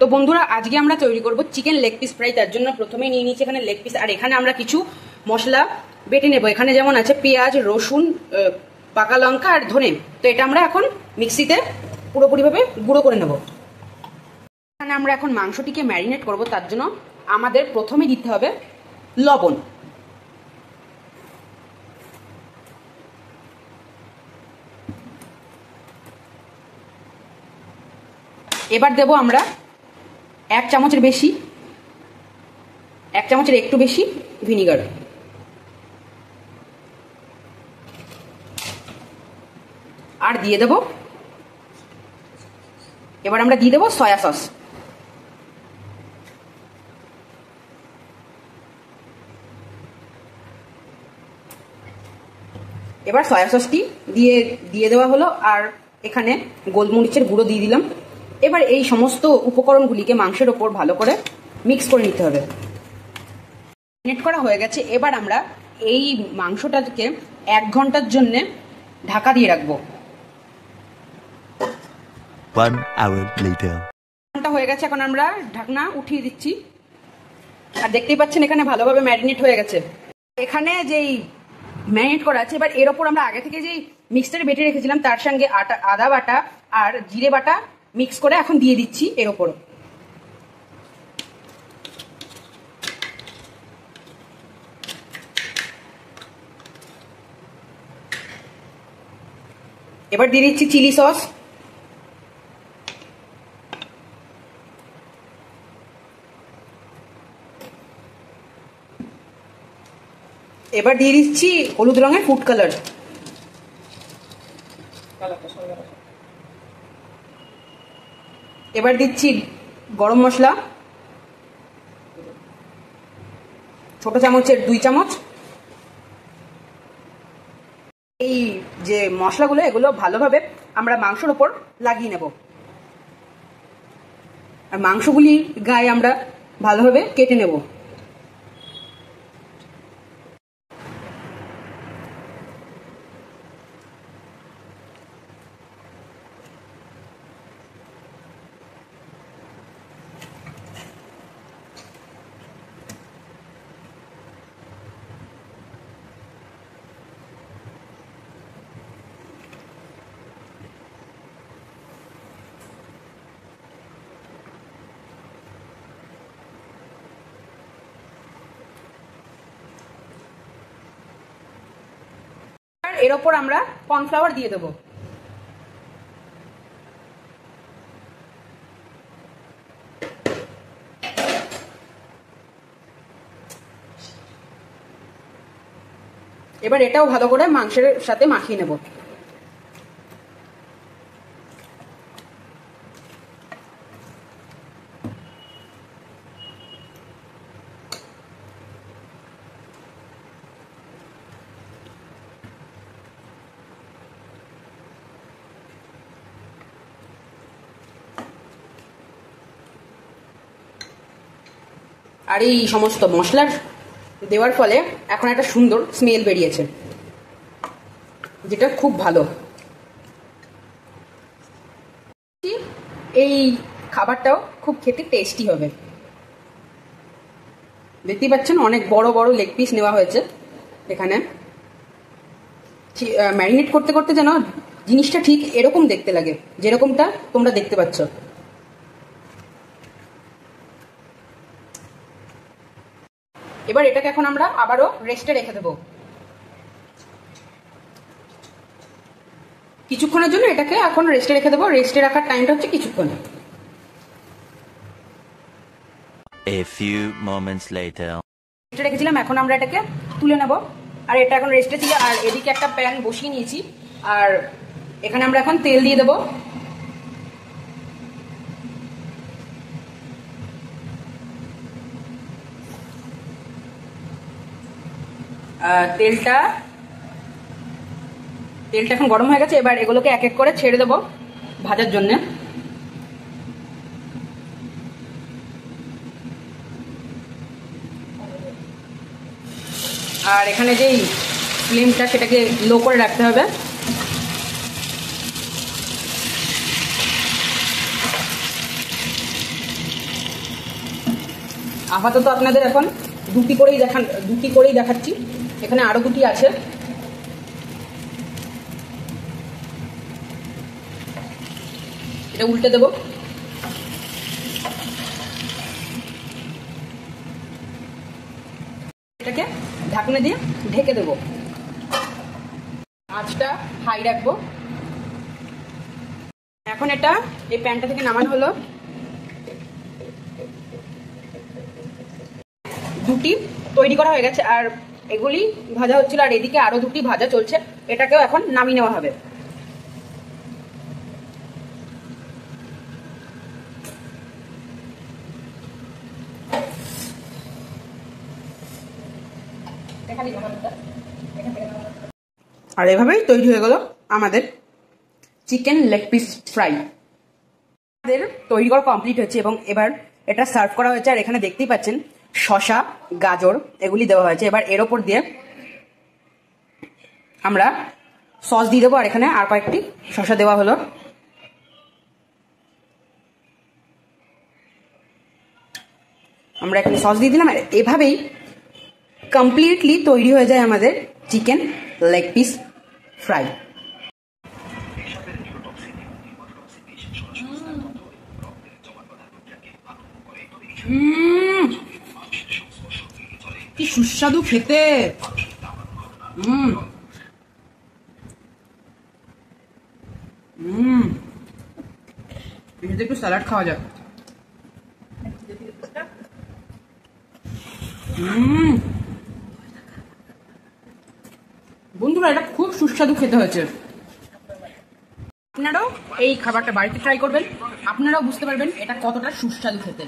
তো বন্ধুরা আজকে আমরা তৈরি করব চিকেন লেগ পিস ফ্রাই। তার জন্য প্রথমেই নিয়ে নিচ্ছি এখানে লেগ পিস, আর এখানে আমরা কিছু মশলা বেটে নেব। এখানে যেমন আছে পেঁয়াজ, রসুন, পাকা লঙ্কা আর ধনে। তো এটা আমরা এখন মিক্সিতে পুরোপুরিভাবে গুঁড়ো করে নেব। এখানে আমরা এখন মাংসটিকে ম্যারিনেট করব। তার জন্য আমাদের প্রথমে দিতে হবে লবণ। এবার দেব আমরা 1 চামচের বেশি, 1 চামচের একটু বেশি ভিনিগার। আর দিয়ে দেব, এবার আমরা দিয়ে দেব সয়া সস। এবার সয়া সসটি দিয়ে দেওয়া হলো, আর এখানে গোলমরিচের গুঁড়ো দিয়ে দিলাম। এবার এই সমস্ত উপকরণগুলিকে মাংসের ওপর ভালো করে মিক্স করে নিতে হবে। ম্যারিনেট করা হয়ে গেছে। এবার আমরা এই মাংসটাকে 1 ঘন্টার জন্য ঢাকা দিয়ে রাখবো। 1 hour later। ঘন্টা হয়ে গেছে, এখন আমরা ঢাকনা উঠিয়ে দিচ্ছি। আর দেখতেই পাচ্ছেন এখানে ভালোভাবে ম্যারিনেট হয়ে গেছে। এখানে যেই ম্যারিনেট করা আছে, এবার এর ওপর আমরা আগে থেকে যেই মিক্সচার বেটে রেখেছিলাম তার সঙ্গে আদা বাটা আর জিরে বাটা মিক্স করে এখন দিয়ে দিচ্ছি এর ওপর। এবার দিয়ে দিচ্ছি চিলি সস। এবার দিয়ে দিচ্ছি হলুদ রঙের ফুড কালার। এবার দিচ্ছি গরম মশলা, ছোট চামচের 2 চামচ। এই যে মশলাগুলো এগুলো ভালোভাবে আমরা মাংসের উপর লাগিয়ে নেব, আর মাংসগুলি গায়ে আমরা ভালোভাবে কেটে নেব। এর ওপর আমরা কর্নফ্লাওয়ার দিয়ে দেব। এবার এটাও ভালো করে মাংসের সাথে মাখিয়ে নেব। আর এই সমস্ত মশলার দেওয়ার ফলে এখন একটা সুন্দর স্মেল বেরিয়েছে, যেটা খুব ভালো। এই খাবারটাও খুব খেতে টেস্টি হবে। দেখতেই পাচ্ছেন অনেক বড় বড় লেগ পিস নেওয়া হয়েছে এখানে। ম্যারিনেট করতে করতে যেন জিনিসটা ঠিক এরকম দেখতে লাগে, যেরকমটা তোমরা দেখতে পাচ্ছ। এবার এটাকে এখন আমরা আবারও রেস্টে রেখে দেব কিছুক্ষণের জন্য। এটাকে এখন রেস্টে রেখে দেবো। রেস্টে রাখার টাইমটা হচ্ছে কিছুক্ষণ। A few moments later। রেস্টে রেখেছিলাম, এখন আমরা এটাকে তুলে নেব। আর এটা এখন রেস্টে ছিল। আর এদিকে একটা প্যান বসিয়ে নিয়েছি, আর এখানে আমরা এখন তেল দিয়ে দেবো। তেলটা এখন গরম হয়ে গেছে। এবার এগুলোকে এক এক করে ছেড়ে দেবো ভাজার জন্য। আর এখানে যেই ফ্লেমটা সেটাকে লো করে রাখতে হবে। আপাতত আপনাদের এখন দুটি করেই দেখাচ্ছি। এখানে আরো দুটি আছে। এটা উল্টে দেব। এটাকে ঢাকনা দিয়ে ঢেকে দেব। আঁচটা হাই রাখবো। এখন এটা এই প্যানটা থেকে নামানো হলো। দুটি তৈরি করা হয়ে গেছে, আর এগুলি ভাজা হচ্ছিল, আর এদিকে আরো দুটি ভাজা চলছে। এটাকেও এখন নামিয়ে নেওয়া হবে। আর এভাবেই তৈরি হয়ে গেল আমাদের চিকেন লেগ পিস ফ্রাই। আমাদের তৈরি করা কমপ্লিট হয়েছে এবং এবার এটা সার্ভ করা হয়েছে। আর এখানে দেখতেই পাচ্ছেন শসা, গাজর এগুলি দেওয়া হয়েছে। এবার এর ওপর দিয়ে আমরা সস দিয়ে দেবো। আর এখানে আর কয়েকটি শসা দেওয়া হলো। আমরা এখানে সস দিয়ে দিলাম। আর এভাবেই কমপ্লিটলি তৈরি হয়ে যায় আমাদের চিকেন লেগ পিস ফ্রাই। কি সুস্বাদু খেতে। একটু স্যালাড খাওয়া যাক। বন্ধুরা, এটা খুব সুস্বাদু খেতে হয়েছে। আপনারাও এই খাবারটা বাড়িতে ট্রাই করবেন, আপনারাও বুঝতে পারবেন এটা কতটা সুস্বাদু খেতে।